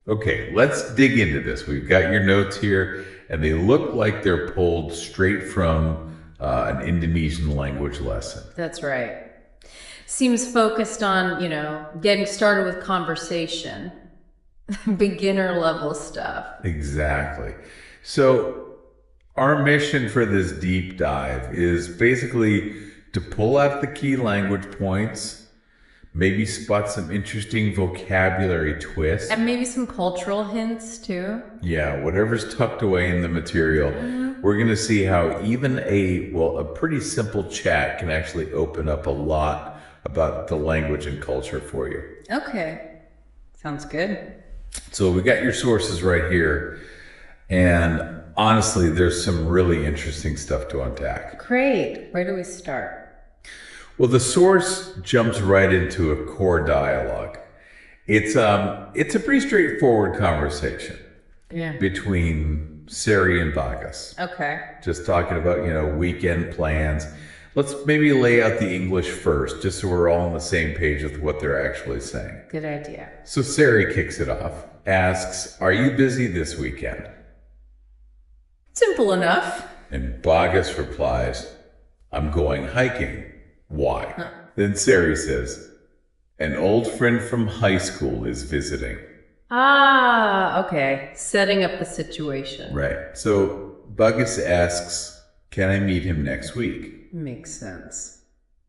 Okay, let's dig into this. We've got your notes here, and they look like they're pulled straight from an Indonesian language lesson. That's right. Seems focused on, getting started with conversation, beginner level stuff. Exactly. So, our mission for this deep dive is basically to pull out the key language points, maybe spot some interesting vocabulary twists. And maybe some cultural hints too. Yeah, whatever's tucked away in the material. We're going to see how even a pretty simple chat can actually open up a lot about the language and culture for you. Okay. Sounds good. So we got your sources right here. And honestly, there's some really interesting stuff to unpack. Great. Where do we start? Well, the source jumps right into a core dialogue. It's a pretty straightforward conversation between Sari and Vargas. Okay. Just talking about, weekend plans. Let's maybe lay out the English first, just so we're all on the same page with what they're actually saying. Good idea. So Sari kicks it off, asks, "Are you busy this weekend?" Simple enough. And Vargas replies, "I'm going hiking." Why? Then Sari says, "An old friend from high school is visiting." Ah, okay. Setting up the situation. Right. So Vargas asks, "Can I meet him next week?" Makes sense.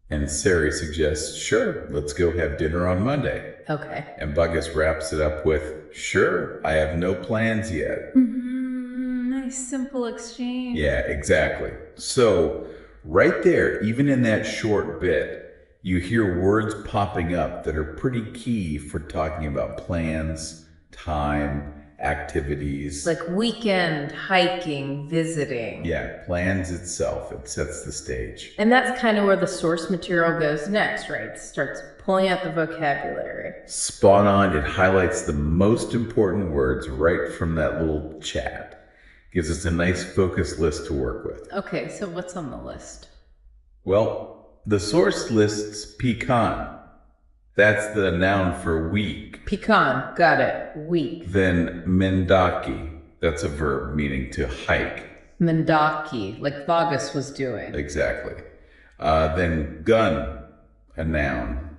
And Sari suggests, "Sure, let's go have dinner on Monday." Okay. And Vargas wraps it up with, "Sure, I have no plans yet." Nice simple exchange. Yeah, exactly. So right there, even in that short bit, you hear words popping up that are pretty key for talking about plans, time, activities. Like weekend, hiking, visiting. Yeah, plans itself. It sets the stage. And that's kind of where the source material goes next, right? It starts pulling out the vocabulary. Spot on. It highlights the most important words right from that little chat. Gives us a nice focus list to work with. Okay, so what's on the list? Well, the source lists pecan. That's the noun for week. Pecan, got it. Week. Then mendaki. That's a verb meaning to hike. Mendaki, like Vargas was doing. Exactly. Then gun, a noun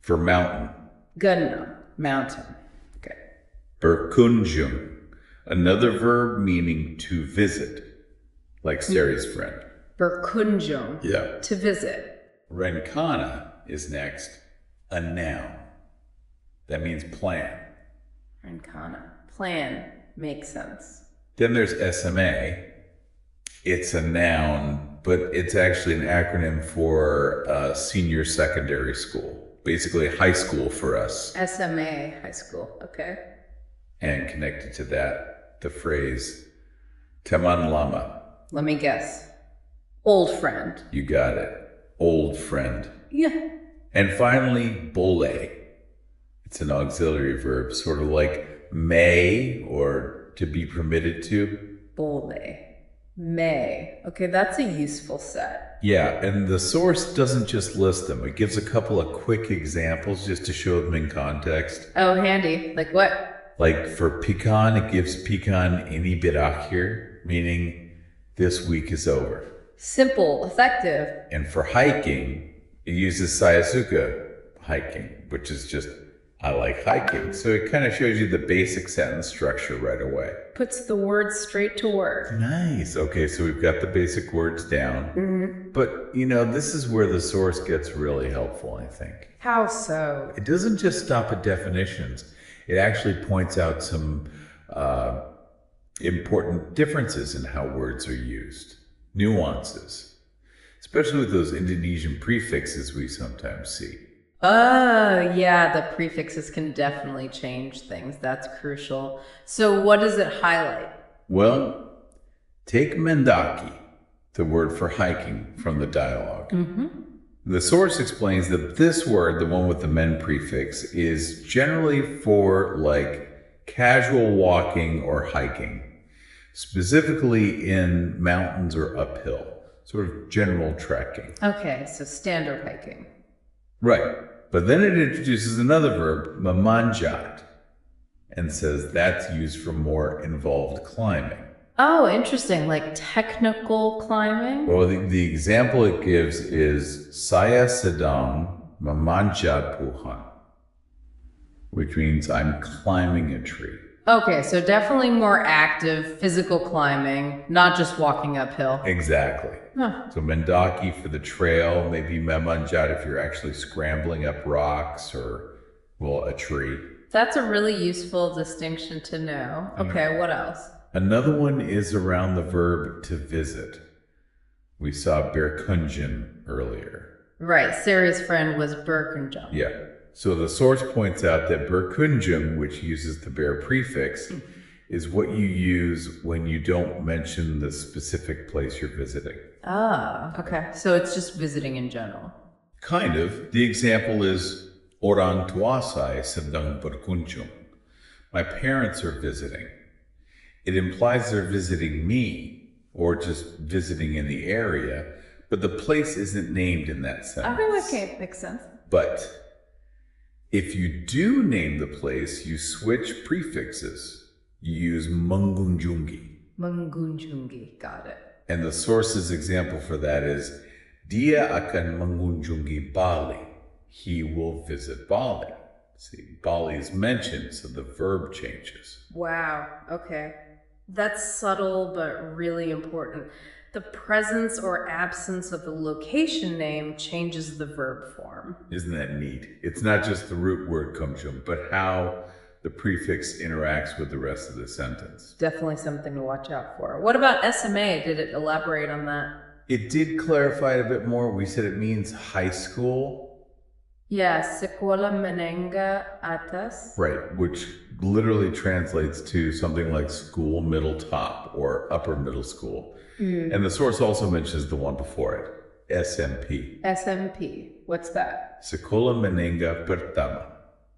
for mountain. Gunno, mountain. Okay. Berkunjung, another verb meaning to visit, like Sari's friend. Berkunjung. Yeah. To visit. Renkana is next, a noun. That means plan. Renkana. Plan. Makes sense. Then there's SMA. It's a noun, but it's actually an acronym for senior secondary school. Basically high school for us. SMA, high school. Okay. And connected to that, the phrase teman lama. Let me guess. Old friend. You got it. Old friend. Yeah. And finally, bole. It's an auxiliary verb, sort of like may or to be permitted to. Bole. May. Okay, that's a useful set. Yeah, and the source doesn't just list them. It gives a couple of quick examples just to show them in context. Oh, handy. Like what? Like for pecan, it gives pecan ini berakhir, meaning this week is over. Simple, effective. And for hiking, it uses saya suka, hiking, which is just, I like hiking. So it kind of shows you the basic sentence structure right away. Puts the words straight to work. Nice. Okay, so we've got the basic words down. Mm-hmm. But, this is where the source gets really helpful, I think. How so? It doesn't just stop at definitions. It actually points out some important differences in how words are used. Nuances. Especially with those Indonesian prefixes we sometimes see. Oh, yeah, the prefixes can definitely change things. That's crucial. So what does it highlight? Well, take mendaki, the word for hiking, from the dialogue. Mm-hmm. The source explains that this word, the one with the men prefix, is generally for like casual walking or hiking, specifically in mountains or uphill, sort of general trekking. Okay, so standard hiking. Right. But then it introduces another verb, mamanjat. and says that's used for more involved climbing. Oh, interesting. Like technical climbing? Well, the example it gives is saya sedang memanjat pohon, which means I'm climbing a tree. Okay, so definitely more active physical climbing, not just walking uphill. Exactly. Huh. So mendaki for the trail, maybe memanjat if you're actually scrambling up rocks or, well, a tree. That's a really useful distinction to know. Okay, what else? Another one is around the verb to visit. We saw berkunjung earlier. Right, Sarah's friend was berkunjung. Yeah. So the source points out that berkunjung, which uses the bear prefix, is what you use when you don't mention the specific place you're visiting. Ah, okay. So it's just visiting in general. Kind of. The example is orang tua saya sedang berkunjung. My parents are visiting. It implies they're visiting me or just visiting in the area, but the place isn't named in that sentence. Okay, makes sense. But if you do name the place, you switch prefixes. You use mengunjungi. Mengunjungi, got it. And the source's example for that is, dia akan mengunjungi Bali. He will visit Bali. See, Bali is mentioned, so the verb changes. Wow, okay. That's subtle, but really important. The presence or absence of the location name changes the verb form. Isn't that neat? It's not just the root word kumjum, but how the prefix interacts with the rest of the sentence. Definitely something to watch out for. What about SMA? Did it elaborate on that? It did clarify it a bit more. We said it means high school. Yeah, sekolah menengah atas. Right, which literally translates to something like school middle top or upper middle school. And the source also mentions the one before it, SMP. SMP, what's that? Sekolah menengah pertama,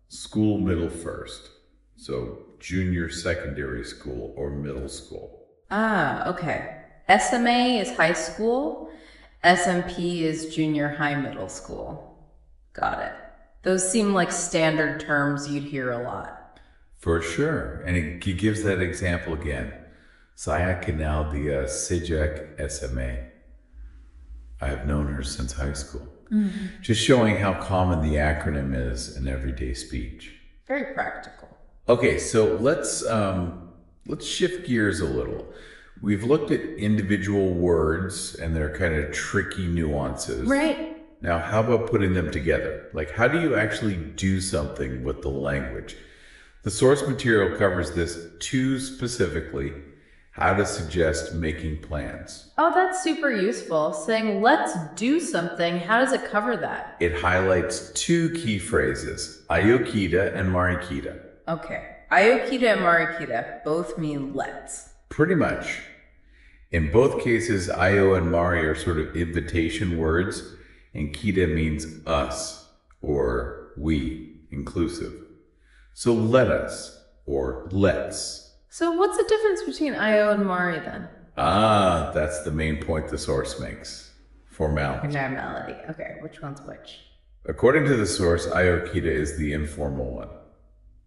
school middle first. So junior secondary school or middle school. Ah, okay. SMA is high school. SMP is junior high middle school. Got it. Those seem like standard terms you'd hear a lot. For sure. And he gives that example again. Saya kenal dia sejak SMA. I have known her since high school. Just showing how common the acronym is in everyday speech. Very practical. Okay, so let's shift gears a little. We've looked at individual words and their kind of tricky nuances. Right. Now, how about putting them together? Like, how do you actually do something with the language? The source material covers this too specifically, how to suggest making plans. Oh, that's super useful. Saying, let's do something. How does it cover that? It highlights two key phrases, ayokida and marikida. Okay. Ayokida and marikida both mean let's. Pretty much. In both cases, ayo and mari are sort of invitation words, and kita means us or we, inclusive. So let us or let's. So what's the difference between ayo and mari then? Ah, that's the main point the source makes. Formality. Normality. Okay, which one's which? According to the source, ayokida is the informal one.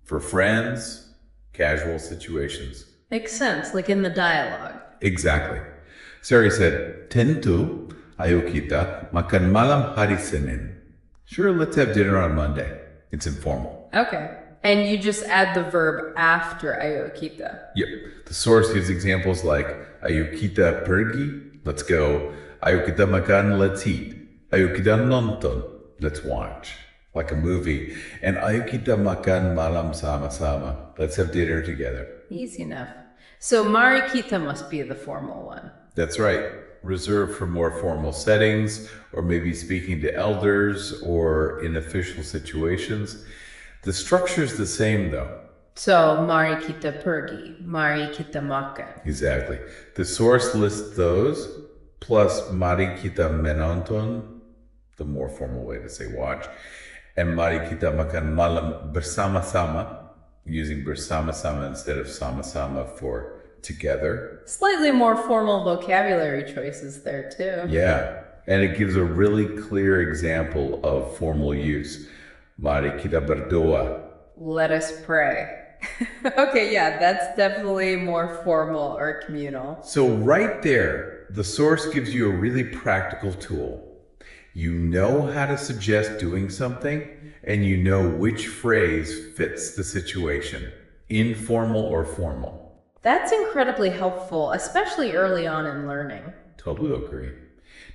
For friends, casual situations. Makes sense, like in the dialogue. Exactly. Sari said, tentu ayo kita makan malam hari Senin. Sure, let's have dinner on Monday. It's informal. Okay. And you just add the verb after ayo kita. Yep. The source gives examples like ayo kita pergi, let's go. Ayo kita makan, let's eat. Ayo kita nonton, let's watch. Like a movie. And ayo kita makan malam sama-sama, let's have dinner together. Easy enough. So mari kita must be the formal one. That's right. Reserved for more formal settings, or maybe speaking to elders, or in official situations. The structure's the same though. So, mari kita pergi, mari kita makan. Exactly. The source lists those, plus mari kita menonton, the more formal way to say watch, and mari kita makan malam bersama-sama, using bersama-sama instead of sama-sama for together. Slightly more formal vocabulary choices there too. Yeah, and it gives a really clear example of formal use. Mari kita berdoa. Let us pray. Okay, yeah, that's definitely more formal or communal. So, right there, the source gives you a really practical tool. You know how to suggest doing something, and you know which phrase fits the situation, informal or formal. That's incredibly helpful, especially early on in learning. Totally agree.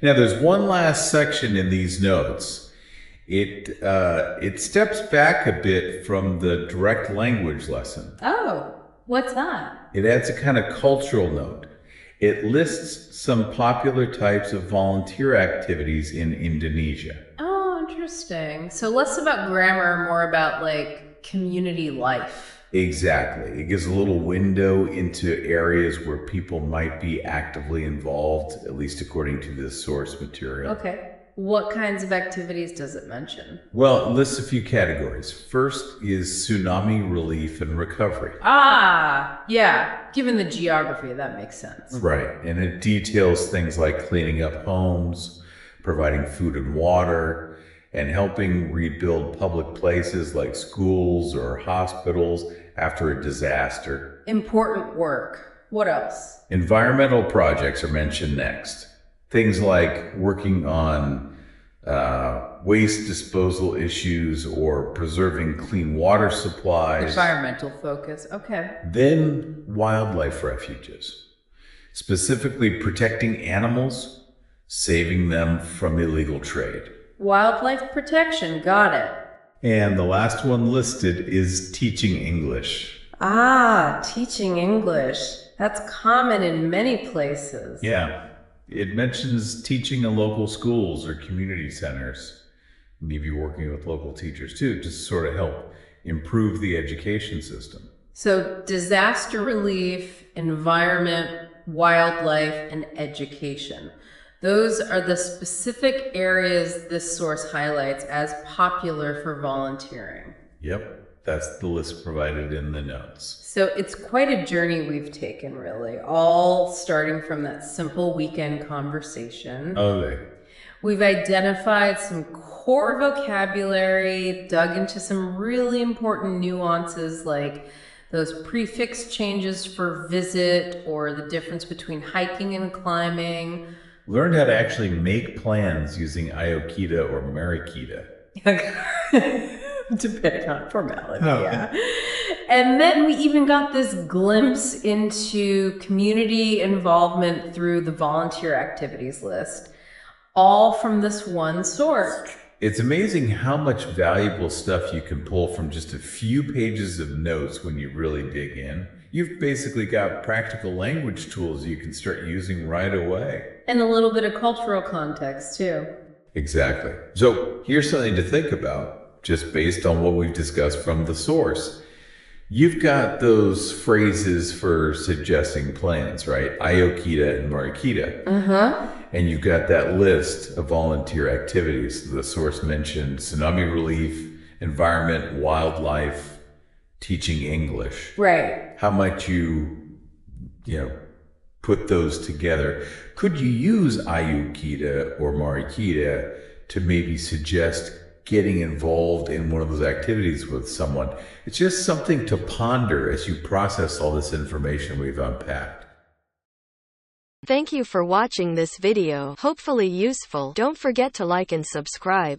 Now, there's one last section in these notes. It steps back a bit from the direct language lesson. Oh, what's that? It adds a kind of cultural note. It lists some popular types of volunteer activities in Indonesia. Oh, interesting. So less about grammar, more about like community life. Exactly. It gives a little window into areas where people might be actively involved, at least according to this source material. Okay. What kinds of activities does it mention? Well, it lists a few categories. First is tsunami relief and recovery. Ah, yeah. Given the geography, that makes sense. Right. And it details things like cleaning up homes, providing food and water, and helping rebuild public places like schools or hospitals after a disaster. Important work. What else? Environmental projects are mentioned next. Things like working on waste disposal issues or preserving clean water supplies. Environmental focus. Okay. Then wildlife refuges, specifically protecting animals, saving them from illegal trade. Wildlife protection. Got it. And the last one listed is teaching English. Ah, teaching English. That's common in many places. Yeah. It mentions teaching in local schools or community centers, maybe working with local teachers too, to sort of help improve the education system. So, disaster relief, environment, wildlife, and education. Those are the specific areas this source highlights as popular for volunteering. Yep. That's the list provided in the notes. So it's quite a journey we've taken, really, all starting from that simple weekend conversation. Okay. We've identified some core vocabulary, dug into some really important nuances like those prefix changes for visit or the difference between hiking and climbing. Learned how to actually make plans using Iokita or Marikita. Depending on formality, yeah. And then we even got this glimpse into community involvement through the volunteer activities list, all from this one source. It's amazing how much valuable stuff you can pull from just a few pages of notes when you really dig in. You've basically got practical language tools you can start using right away. And a little bit of cultural context, too. Exactly. So here's something to think about. Just based on what we've discussed from the source. You've got those phrases for suggesting plans, right? Iokita and Marikita. And you've got that list of volunteer activities. The source mentioned tsunami relief, environment, wildlife, teaching English. Right. How might you put those together? Could you use Iokita or Marikita to maybe suggest getting involved in one of those activities with someone? It's just something to ponder as you process all this information we've unpacked. Thank you for watching this video. Hopefully useful. Don't forget to like and subscribe.